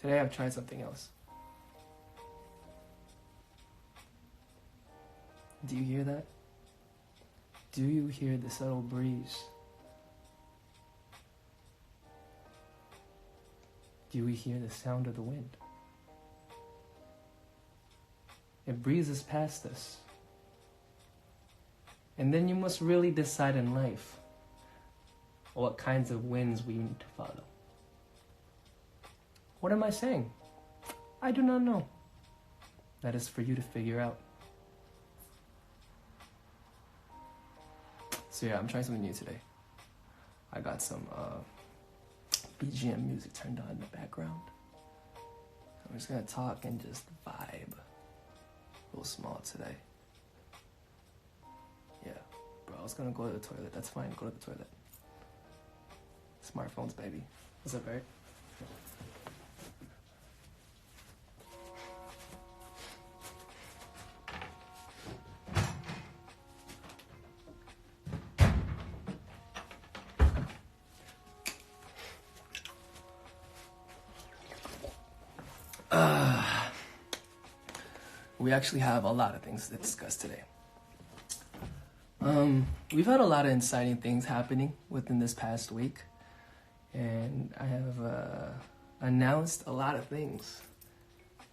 Today I've tried something else. Do you hear that? Do you hear the subtle breeze? Do we hear the sound of the wind? It breezes past us. And then you must really decide in life what kinds of winds we need to follow. What am I saying? I do not know. That is for you to figure out. So yeah, I'm trying something new today. I got some BGM music turned on in the background. I'm just gonna talk and just vibe. A little small today. Yeah, bro, I was gonna go to the toilet. That's fine, go to the toilet. Smartphones, baby. What's up, Eric? We actually have a lot of things to discuss today. We've had a lot of exciting things happening within this past week, and I have announced a lot of things.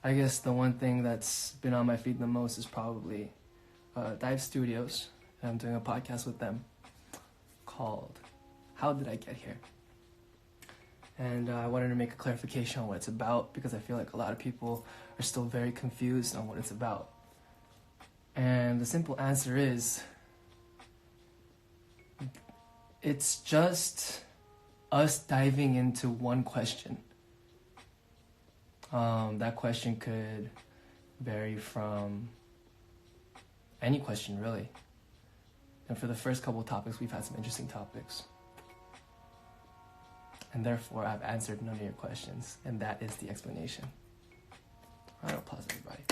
I guess the one thing that's been on my feed the most is probably Dive Studios. I'm doing a podcast with them called How Did I Get Here? And I wanted to make a clarification on what it's about because I feel like a lot of people are still very confused on what it's about. And the simple answer is, it's just us diving into one question. That question could vary from any question, really. And for the first couple of topics, we've had some interesting topics. And therefore, I've answered none of your questions. And that is the explanation. Round of applause, everybody.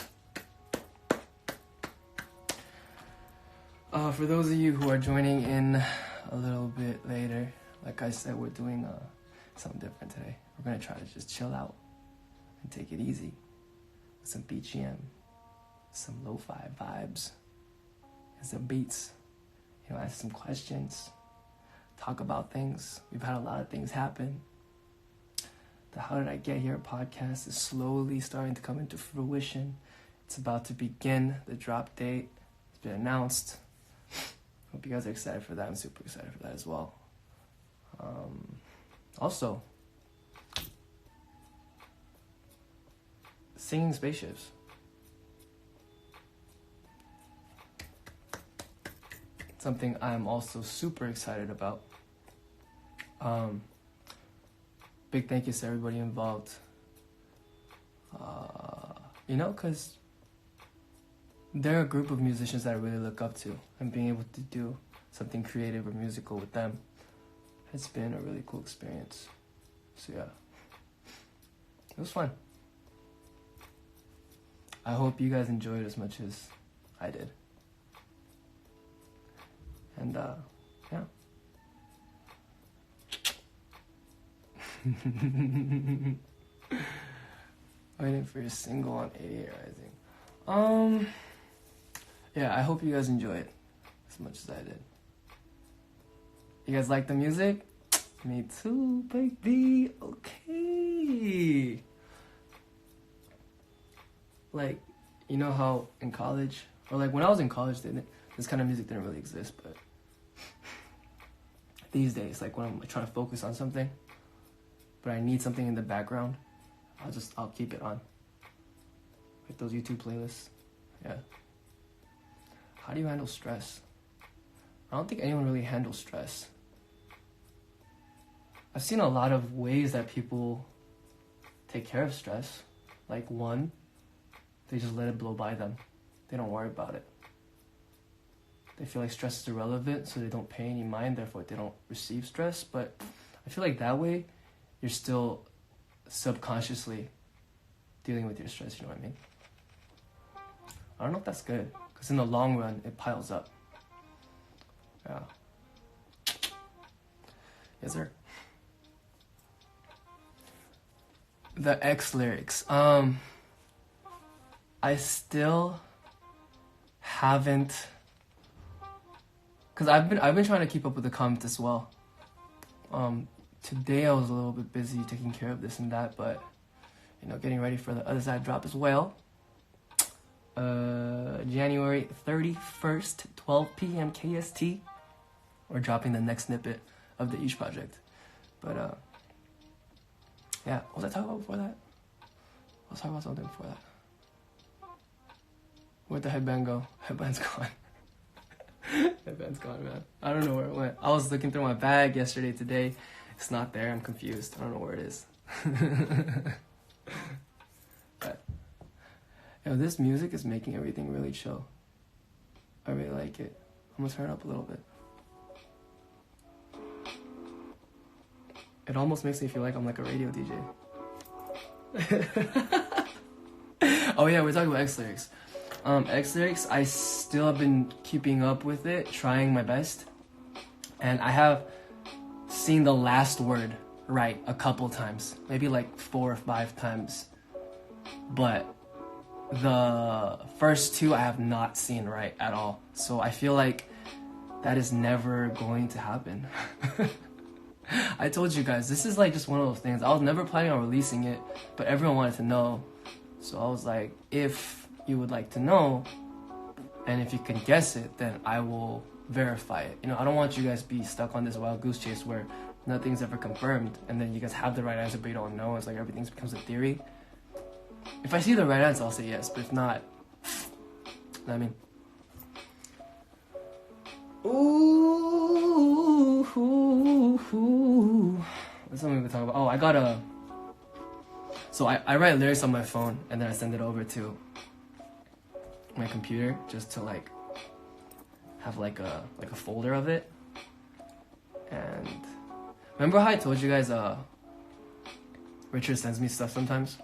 For those of you who are joining in a little bit later, like I said, we're doing something different today. We're going to try to just chill out and take it easy. With some BGM, some lo-fi vibes, and some beats. You know, ask some questions. Talk about things. We've had a lot of things happen. The How Did I Get Here podcast is slowly starting to come into fruition. It's about to begin. The drop date has been announced. Hope you guys are excited for that. I'm super excited for that as well. Also, singing spaceships. Something I'm also super excited about. Big thank you to everybody involved. Because they're a group of musicians that I really look up to, and being able to do something creative or musical with them has been a really cool experience. So yeah, it was fun. I hope you guys enjoyed as much as I did. And yeah. Waiting for your single on 88 Rising. Yeah, I hope you guys enjoy it as much as I did. You guys like the music? Me too, baby. Okay. Like, you know how in college, or like when I was in college, this kind of music didn't really exist, but these days, like when I'm trying to focus on something, but I need something in the background, I'll keep it on. Like those YouTube playlists. Yeah. How do you handle stress? I don't think anyone really handles stress. I've seen a lot of ways that people take care of stress. Like one, they just let it blow by them. They don't worry about it. They feel like stress is irrelevant, so they don't pay any mind, therefore they don't receive stress. But I feel like that way, you're still subconsciously dealing with your stress, you know what I mean? I don't know if that's good, because in the long run, it piles up. Yeah. Yes, sir. The X lyrics. I still haven't, cause I've been trying to keep up with the comments as well. Today I was a little bit busy taking care of this and that, but you know, getting ready for the other side drop as well. January 31st, 12 p.m. KST. We're dropping the next snippet of the Each project. But yeah, what was I talking about before that? I was talking about something before that. Where'd the headband go? Headband's gone. Headband's gone, man. I don't know where it went. I was looking through my bag yesterday, today. It's not there. I'm confused. I don't know where it is. But, you know, this music is making everything really chill. I really like it. I'm gonna turn it up a little bit. It almost makes me feel like I'm like a radio DJ. Oh yeah, we're talking about X lyrics. X lyrics, I still have been keeping up with it, trying my best. And I have seen the last word right a couple times, maybe like 4 or 5 times. But the first 2 I have not seen right at all. So I feel like that is never going to happen. I told you guys, this is like just one of those things. I was never planning on releasing it, but everyone wanted to know. So I was like, if you would like to know, and if you can guess it, then I will verify it. You know, I don't want you guys to be stuck on this wild goose chase where nothing's ever confirmed, and then you guys have the right answer, but you don't know. It's like everything becomes a theory. If I see the right answer, I'll say yes, but if not, you know what I mean? Ooh. What's something we can talk about? Oh, I got a... So I write lyrics on my phone, and then I send it over to my computer just to like have like a folder of it. And remember how I told you guys Richard sends me stuff sometimes?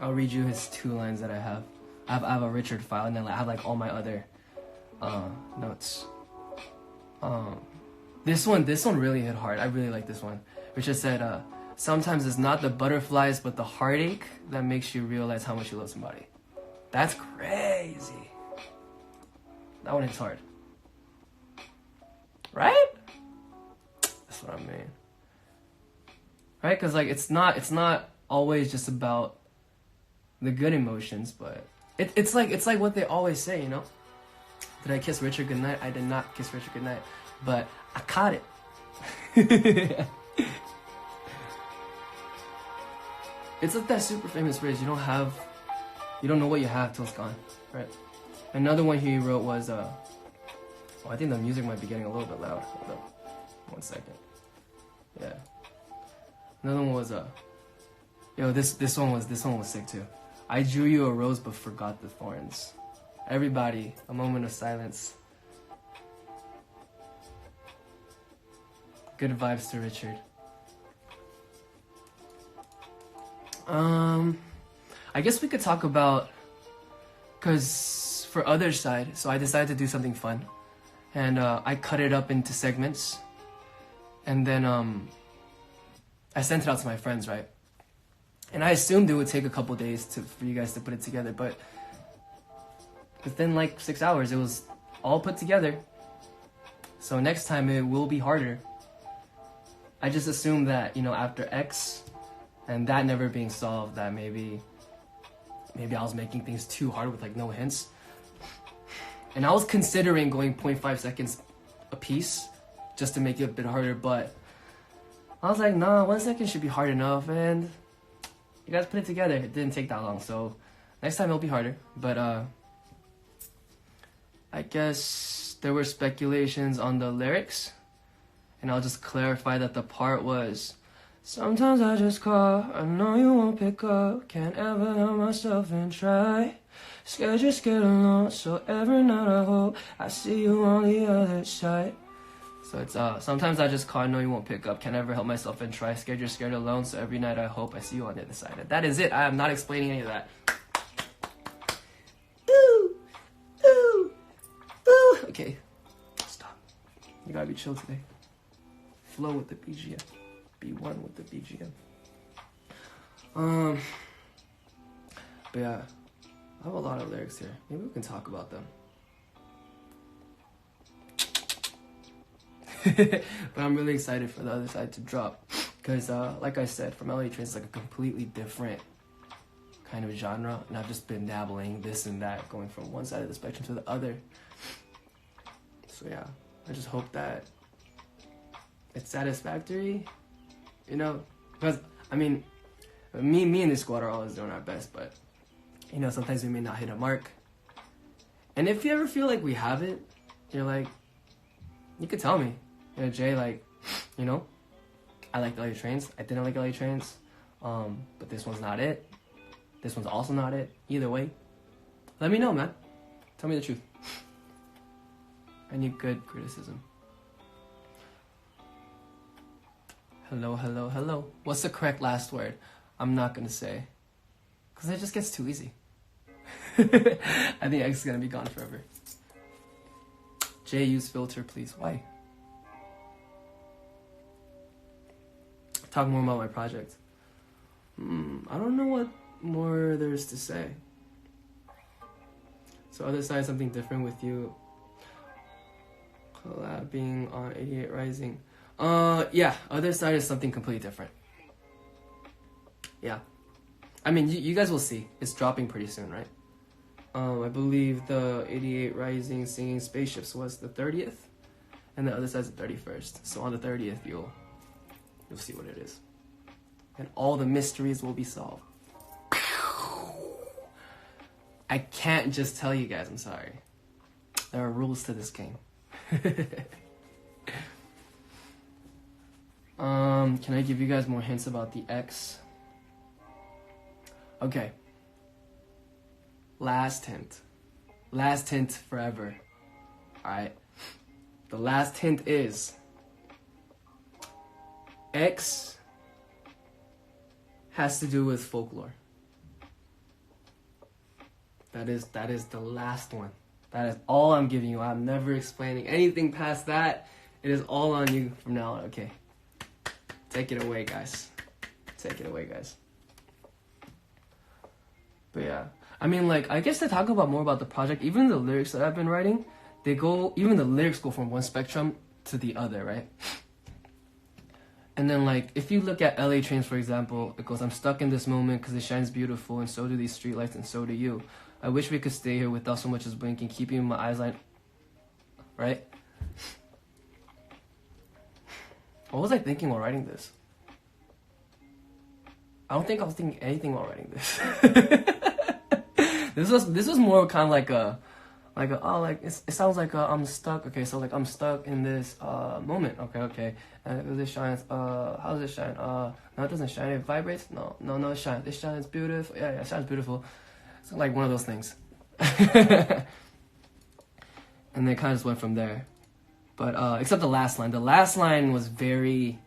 I'll read you his 2 lines that I have. I have a Richard file, and then I have like all my other notes. This one really hit hard. I really like this one. Richard said, sometimes it's not the butterflies but the heartache that makes you realize how much you love somebody. That's crazy. That one hits hard. Right? That's what I mean. Right? Because like it's not always just about the good emotions, but it's like what they always say, you know? Did I kiss Richard goodnight? I did not kiss Richard goodnight, but I caught it. It's like that super famous phrase, you don't know what you have till it's gone, right? Another one he wrote was, I think the music might be getting a little bit loud. Hold up, 1 second. Yeah. Another one was, this one was sick too. I drew you a rose but forgot the thorns. Everybody, a moment of silence. Good vibes to Richard. I guess we could talk about, cause for other side, so I decided to do something fun, and I cut it up into segments, and then I sent it out to my friends, right? And I assumed it would take a couple days for you guys to put it together, but within like 6 hours, it was all put together. So next time it will be harder. I just assumed that, you know, after X and that never being solved, that maybe I was making things too hard with like no hints. And I was considering going 0.5 seconds a piece just to make it a bit harder, but I was like, nah, 1 second should be hard enough, and you guys put it together. It didn't take that long, so next time it'll be harder. But I guess there were speculations on the lyrics, and I'll just clarify that the part was, sometimes I just call, I know you won't pick up, can't ever help myself and try, scared you're scared alone, so every night I hope I see you on the other side. So it's sometimes I just call, I know you won't pick up, can't ever help myself and try, scared you're scared alone, so every night I hope I see you on the other side. And that is it. I am not explaining any of that. Okay, stop. You gotta be chill today. Flow with the BGM. Be one with the BGM. But yeah, I have a lot of lyrics here. Maybe we can talk about them. But I'm really excited for the other side to drop. Because, like I said, from LA Trains, it's like a completely different kind of genre. And I've just been dabbling this and that, going from one side of the spectrum to the other. So yeah, I just hope that it's satisfactory, you know? Because, I mean, me and the squad are always doing our best, but, you know, sometimes we may not hit a mark. And if you ever feel like we have it, you're like, you could tell me. You know, Jay, like, you know, I like LA Trains. I didn't like LA Trains. But this one's not it. This one's also not it. Either way, let me know, man. Tell me the truth. I need good criticism. Hello, hello, hello. What's the correct last word? I'm not gonna say. Because it just gets too easy. I think X is gonna be gone forever. Jay, use filter, please. Why? Talk more about my project. I don't know what more there's to say. So other side, something different with you. Collabing on 88 Rising. Yeah, other side is something completely different. Yeah. I mean, you guys will see. It's dropping pretty soon, right? I believe the 88 Rising Singing Spaceships was the 30th. And the other side's the 31st. So on the 30th, you'll see what it is. And all the mysteries will be solved. I can't just tell you guys, I'm sorry. There are rules to this game. Can I give you guys more hints about the X? Okay. Last hint. Last hint forever. Alright. The last hint is X has to do with folklore. That is the last one. That is all I'm giving you. I'm never explaining anything past that. It is all on you from now on. Okay. Take it away, guys. Take it away, guys. But yeah. I mean, like, I guess to talk about more about the project, even the lyrics that I've been writing, even the lyrics go from one spectrum to the other, right? And then, like, if you look at LA Trains, for example, it goes, I'm stuck in this moment because it shines beautiful, and so do these streetlights, and so do you. I wish we could stay here without so much as blinking, keeping my eyes lined, right? What was I thinking while writing this? I don't think I was thinking anything while writing this. This was more kind of like it sounds like I'm stuck. Okay, so like I'm stuck in this moment. Okay. And this shines. How does it shine? No, it doesn't shine. It vibrates. No, it shines. This shines beautiful. Yeah, it shines beautiful. It's like one of those things. And they kind of just went from there. But except the last line. The last line was very.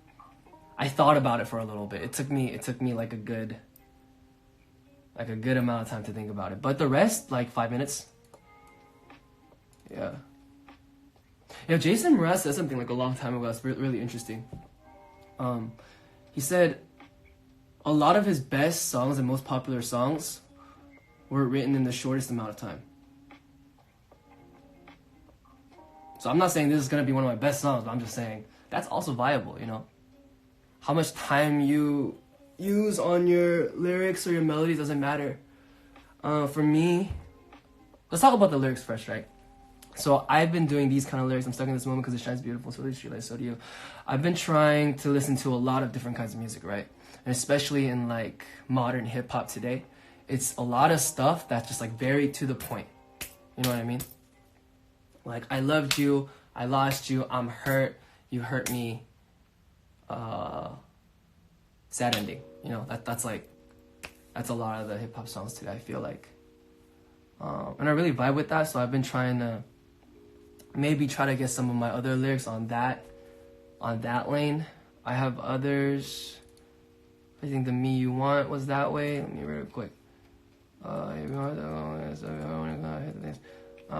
I thought about it for a little bit. It took me like a good amount of time to think about it. But the rest, like 5 minutes. Yeah. You know, Jason Mraz said something like a long time ago that's really interesting. He said a lot of his best songs and most popular songs were written in the shortest amount of time. So I'm not saying this is going to be one of my best songs, but I'm just saying that's also viable, you know? How much time you use on your lyrics or your melodies doesn't matter. For me, let's talk about the lyrics first, right? So I've been doing these kind of lyrics. I'm stuck in this moment because it shines beautiful. So do you, streetlights, so do you. I've been trying to listen to a lot of different kinds of music, right? And especially in like modern hip hop today, it's a lot of stuff that's just like very to the point. You know what I mean? Like, I loved you, I lost you, I'm hurt, you hurt me. Sad ending. You know, that's a lot of the hip hop songs today, I feel like. And I really vibe with that, so I've been trying to maybe try to get some of my other lyrics on that lane. I have others. I think the Me You Want was that way. Let me read it quick.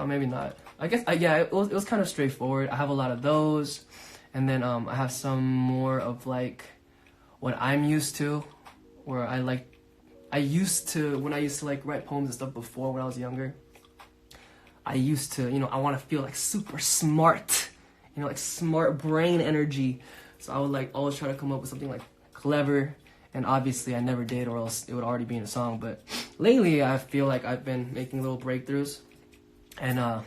Maybe not. I guess, yeah, it was kind of straightforward. I have a lot of those. And then I have some more of like what I'm used to, where I like I used to, when I used to like write poems and stuff before when I was younger, I used to, I want to feel like super smart, like smart brain energy. So I would like always try to come up with something like clever, and obviously I never did, or else it would already be in a song. But lately I feel like I've been making little breakthroughs, and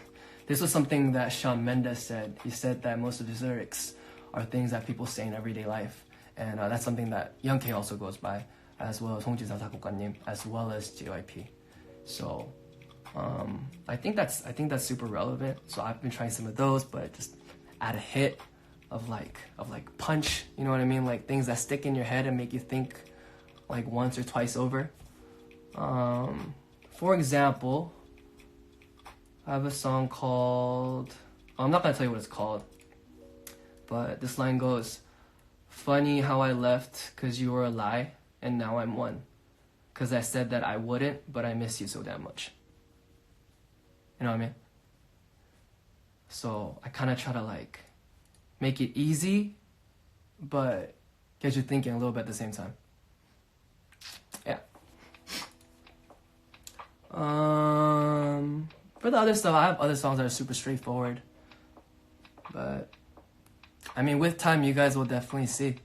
this was something that Shawn Mendes said. He said that most of his lyrics are things that people say in everyday life, and that's something that Young K also goes by, as well as 홍진사 작곡가님, as well as JYP. So I think that's super relevant. So I've been trying some of those, but just add a hit of like punch, you know what I mean? Like things that stick in your head and make you think like once or twice over. For example, I have a song called, I'm not gonna tell you what it's called, but this line goes, "Funny how I left cause you were a lie and now I'm one. Cause I said that I wouldn't, but I miss you so damn much." You know what I mean? So I kind of try to like make it easy, but get you thinking a little bit at the same time. Yeah. For the other stuff, I have other songs that are super straightforward. But I mean, with time, you guys will definitely see.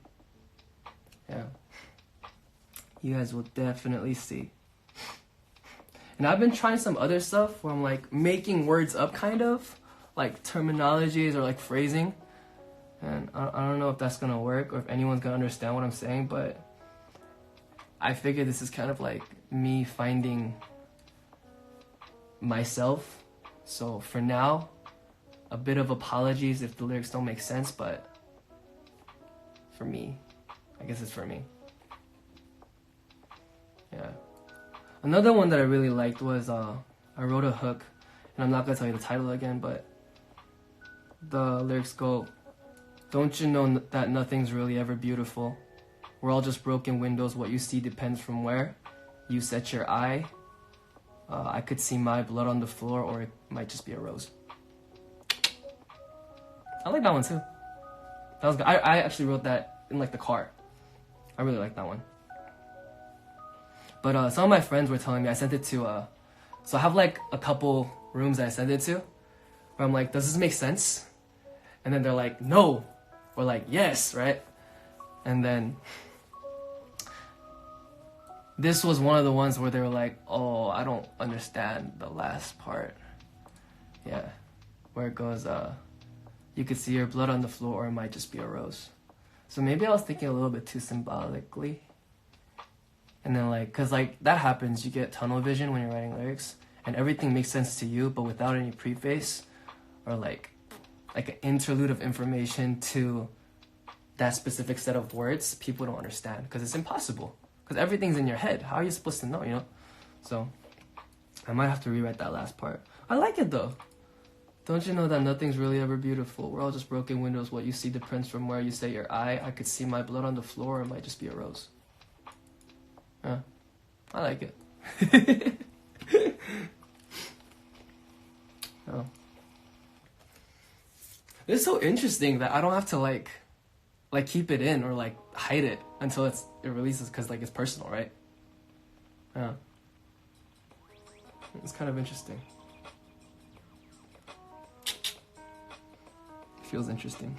Yeah. You guys will definitely see. And I've been trying some other stuff where I'm like making words up, kind of like terminologies or like phrasing. And I don't know if that's gonna work or if anyone's gonna understand what I'm saying, but I figure this is kind of like me finding myself. So for now, a bit of apologies if the lyrics don't make sense, but for me, I guess it's for me. Yeah. Another one that I really liked was I wrote a hook, and I'm not gonna tell you the title again, but the lyrics go, "Don't you know that nothing's really ever beautiful? We're all just broken windows. What you see depends from where you set your eye. I could see my blood on the floor, or it might just be a rose." I like that one too. That was good. I actually wrote that in like the car. I really like that one. But some of my friends were telling me, I sent it to, so I have like a couple rooms that I sent it to, where I'm like, does this make sense? And then they're like, no, or like, yes, right? And then this was one of the ones where they were like, oh, I don't understand the last part. Yeah, where it goes, you could see your blood on the floor, or it might just be a rose. So maybe I was thinking a little bit too symbolically. And then like, cause like that happens, you get tunnel vision when you're writing lyrics, and everything makes sense to you, but without any preface or like an interlude of information to that specific set of words, people don't understand, because it's impossible, because everything's in your head. How are you supposed to know, you know? So I might have to rewrite that last part. I like it though. Don't you know that nothing's really ever beautiful? We're all just broken windows. What you see depends from where you set your eye. I could see my blood on the floor, or it might just be a rose. Yeah, I like it. Oh. It's so interesting that I don't have to like keep it in or like hide it until it releases, because like it's personal, right? Yeah, it's kind of interesting. Feels interesting.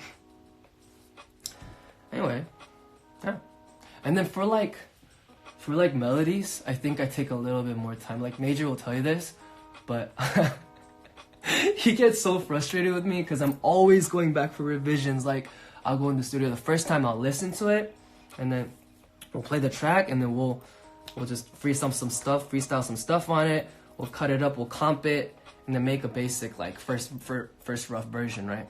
Anyway, yeah. And then for melodies, I think I take a little bit more time. Like Major will tell you this, but he gets so frustrated with me because I'm always going back for revisions. Like I'll go in the studio the first time, I'll listen to it, and then we'll play the track, and then we'll just freestyle some stuff on it. We'll cut it up, we'll comp it, and then make a basic like first rough version, right?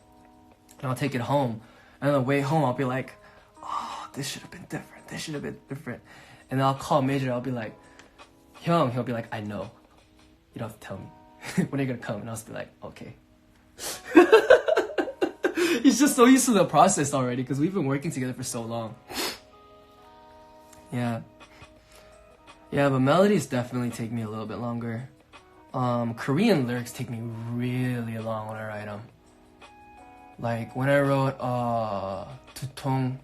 And I'll take it home, and on the way home I'll be like, oh, this should have been different. This should have been different. And then I'll call Major, I'll be like, Hyung, he'll be like, I know. You don't have to tell me. When are you gonna come? And I'll just be like, okay. He's just so used to the process already, because we've been working together for so long. Yeah. Yeah, but melodies definitely take me a little bit longer. Korean lyrics take me really long when I write them. Like when I wrote 두통,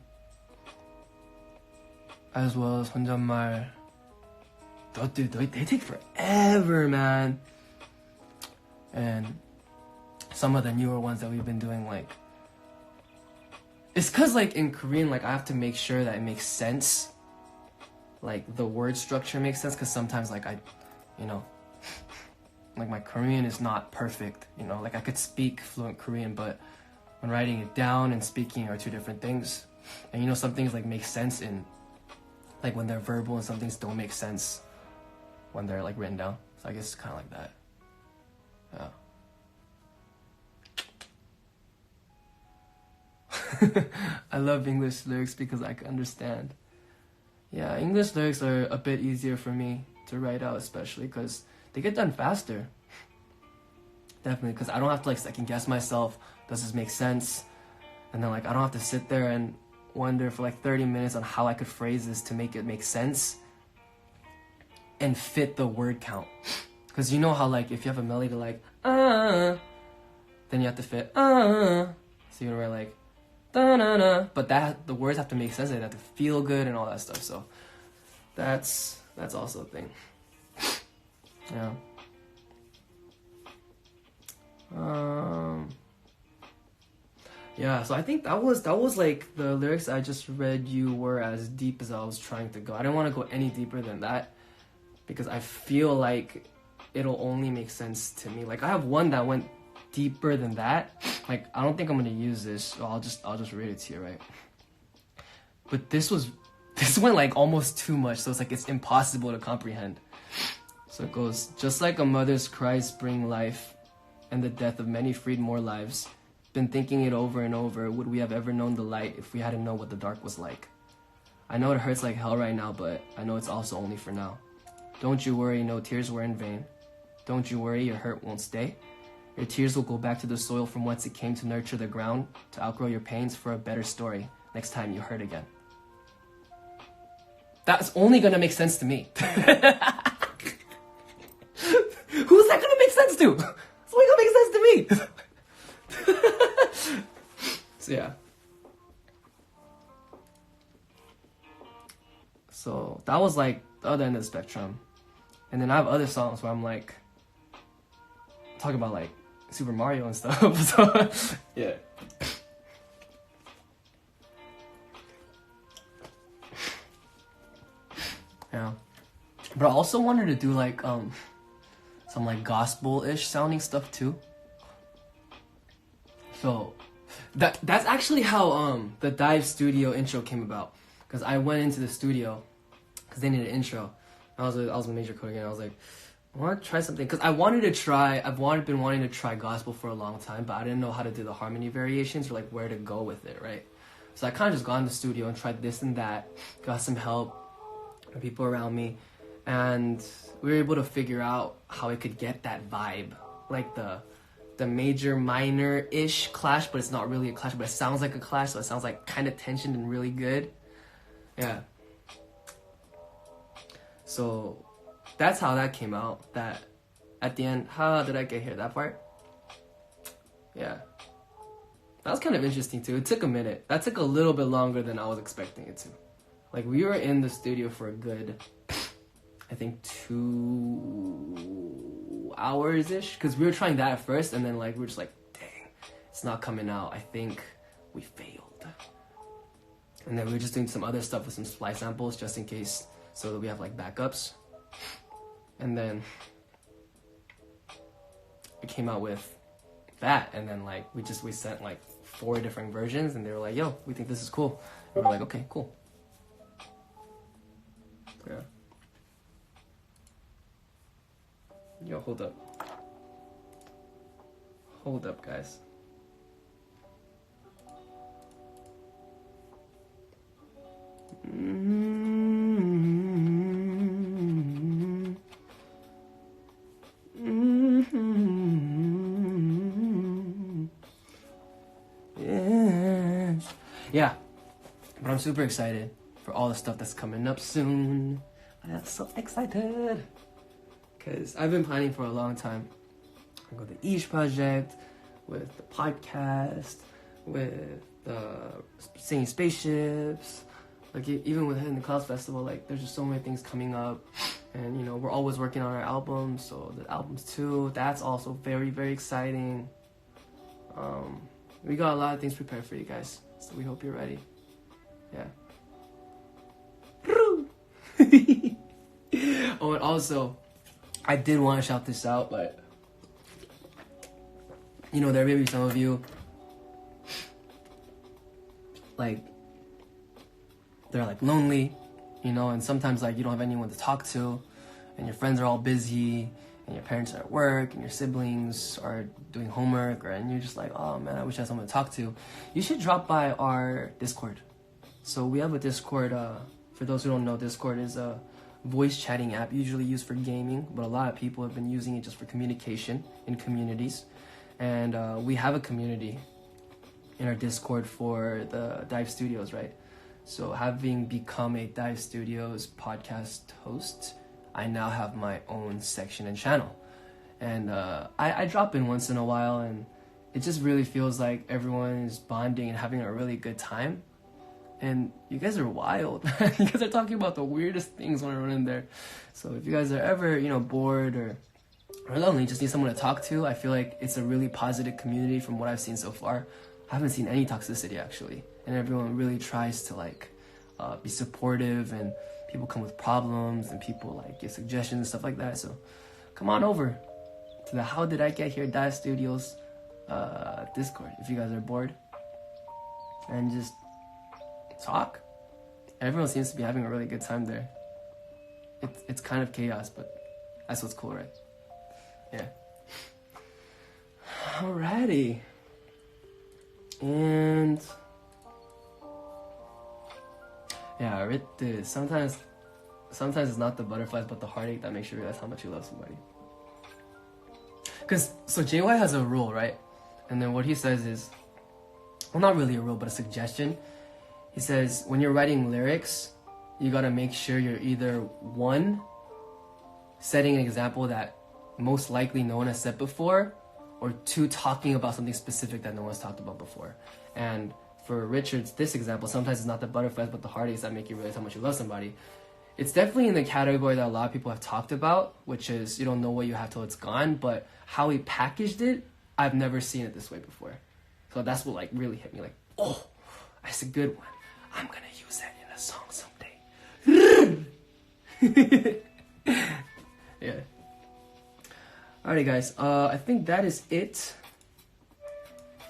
as well as 혼잣말, dude, they take forever, man. And some of the newer ones that we've been doing, like, it's cause like in Korean, like I have to make sure that it makes sense, like the word structure makes sense, cause sometimes like like my Korean is not perfect, like I could speak fluent Korean, but when writing it down and speaking are two different things. And some things like make sense in, like when they're verbal, and some things don't make sense when they're like written down. So I guess it's kind of like that. Yeah. I love English lyrics because I can understand. Yeah, English lyrics are a bit easier for me to write out, especially because they get done faster. Definitely, because I don't have to like second guess myself. Does this make sense? And then like I don't have to sit there and wonder for like 30 minutes on how I could phrase this to make it make sense and fit the word count. Because you know how like if you have a melody like then you have to fit so you write like da-na-na, but the words have to make sense. They have to feel good and all that stuff. So that's also a thing. Yeah. Yeah, so I think that was like the lyrics I just read you were as deep as I was trying to go. I didn't want to go any deeper than that because I feel like it'll only make sense to me. Like I have one that went deeper than that. Like I don't think I'm gonna use this, so I'll just read it to you, right? But this went like almost too much, so it's impossible to comprehend. So it goes, just like a mother's cries bring life, and the death of many freed more lives. Been thinking it over and over, would we have ever known the light if we hadn't known what the dark was like? I know it hurts like hell right now, but I know it's also only for now. Don't you worry, no tears were in vain. Don't you worry, your hurt won't stay. Your tears will go back to the soil from whence it came to nurture the ground, to outgrow your pains for a better story next time you hurt again. That's only gonna make sense to me. Who's that gonna make sense to? It's only gonna make sense to me. So yeah. So that was like the other end of the spectrum. And then I have other songs where I'm like talking about like Super Mario and stuff. So yeah. Yeah. But I also wanted to do like some like gospel-ish sounding stuff too. So that's actually how the Dive Studio intro came about. Because I went into the studio because they needed an intro. I was a major coding and I was like, I want to try something. Because I've been wanting to try gospel for a long time, but I didn't know how to do the harmony variations or like where to go with it, right? So I kind of just got in the studio and tried this and that, got some help from people around me, and we were able to figure out how it could get that vibe, like the major minor-ish clash, but it's not really a clash, but it sounds like a clash, so it sounds like kind of tensioned and really good. Yeah. So that's how that came out. That at the end, how did I get here? That part? Yeah. That was kind of interesting too. It took a minute. That took a little bit longer than I was expecting it to. Like we were in the studio for a good, I think 2 hours-ish, because we were trying that at first, and then like we were just like, dang, it's not coming out. I think we failed. And then we were just doing some other stuff with some splice samples just in case, so that we have like backups. And then we came out with that, and then like we sent like 4 different versions, and they were like, yo, we think this is cool. And we're like, okay, cool. Yeah. Yo, hold up. Hold up, guys. Yes. Yeah, but I'm super excited for all the stuff that's coming up soon. I'm so excited because I've been planning for a long time. I go to the Ish project, with the podcast, with the singing spaceships, like even with Hidden the Clouds Festival. Like there's just so many things coming up, And, you know, we're always working on our albums, so the albums too, that's also very, very exciting. We got a lot of things prepared for you guys, so we hope you're ready. Yeah. Oh, and also, I did want to shout this out, but, you know, there may be some of you, like, they're, like, lonely, you know, and sometimes, like, you don't have anyone to talk to, and your friends are all busy, and your parents are at work, and your siblings are doing homework, and you're just like, oh, man, I wish I had someone to talk to. You should drop by our Discord. So we have a Discord. For those who don't know, Discord is a voice chatting app usually used for gaming, but a lot of people have been using it just for communication in communities. And we have a community in our Discord for the Dive Studios, right? So having become a Dive Studios podcast host, I now have my own section and channel. And I drop in once in a while, and it just really feels like everyone is bonding and having a really good time. And you guys are wild. You guys are talking about the weirdest things when I run in there. So if you guys are ever, you know, bored or lonely, just need someone to talk to, I feel like it's a really positive community from what I've seen so far. I haven't seen any toxicity, actually. And everyone really tries to, like, be supportive, and people come with problems, and people, like, give suggestions and stuff like that. So come on over to the How Did I Get Here Dive Studios Discord if you guys are bored. And just talk. Everyone seems to be having a really good time there. It's kind of chaos, but that's what's cool, right? Yeah. Alrighty. And yeah, dude, sometimes it's not the butterflies but the heartache that makes you realize how much you love somebody. So JY has a rule, right? And then what he says is, well, not really a rule, but a suggestion. He says, when you're writing lyrics, you gotta make sure you're either, one, setting an example that most likely no one has said before, or two, talking about something specific that no one's talked about before. And for Richard's, this example, sometimes it's not the butterflies but the heartaches that make you realize how much you love somebody. It's definitely in the category that a lot of people have talked about, which is you don't know what you have till it's gone, but how he packaged it, I've never seen it this way before. So that's what, like, really hit me, like, oh, that's a good one. I'm gonna use that in a song someday. Yeah. Alright, guys, I think that is it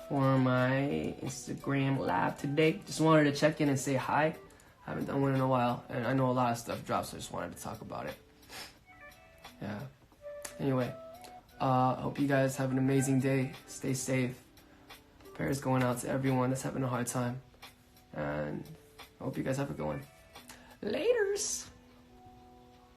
for my Instagram live today. Just wanted to check in and say hi. Haven't done one in a while, and I know a lot of stuff dropped, so I just wanted to talk about it. Yeah. Anyway, hope you guys have an amazing day. Stay safe. Prayers going out to everyone that's having a hard time. And I hope you guys have a good one. Laters!